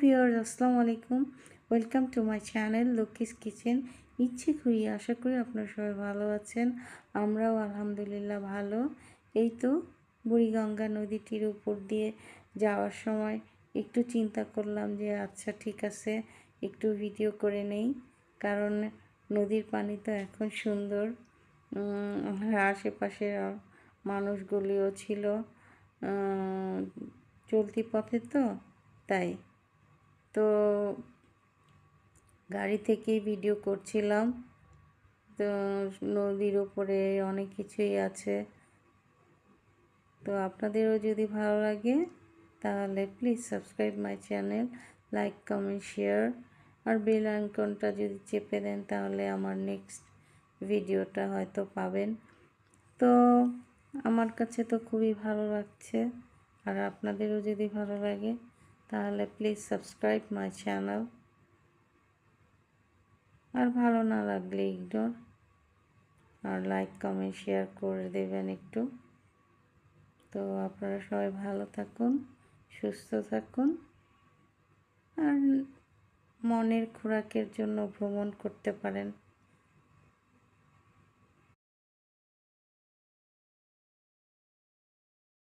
Viewers, আসসালামু আলাইকুম। Welcome to my channel Lakshmi's kitchen. ইচ্ছে করি আশা করি আপনারা সবাই ভালো আছেন। আমরাও আলহামদুলিল্লাহ ভালো। এই তো বুড়িগঙ্গা নদীটির উপর দিয়ে যাওয়ার সময় একটু চিন্তা করলাম যে আচ্ছা ঠিক আছে, একটু ভিডিও করে নেই, কারণ নদীর পানি তো এখন সুন্দর। আশেপাশের মানুষগুলিও ছিল চলতি পথে, তো তাই তো গাড়ি থেকেই ভিডিও করছিলাম। তো নদীর ওপরে অনেক কিছুই আছে। তো আপনাদেরও যদি ভালো লাগে তাহলে please subscribe my channel, like comment share, আর বেল আইকনটা যদি চেপে দেন তাহলে আমার নেক্সট ভিডিওটা হয়তো পাবেন। তো আমার কাছে তো খুবই ভালো লাগছে, আর আপনাদেরও যদি ভালো লাগে তাহলে প্লিজ সাবস্ক্রাইব মাই চ্যানেল, আর ভালো না লাগলে ইগনোর, আর লাইক কমেন্ট শেয়ার করে দেবেন একটু। তো আপনারা সবাই ভালো থাকুন, সুস্থ থাকুন, আর মনের খোরাকের জন্য ভ্রমণ করতে পারেন।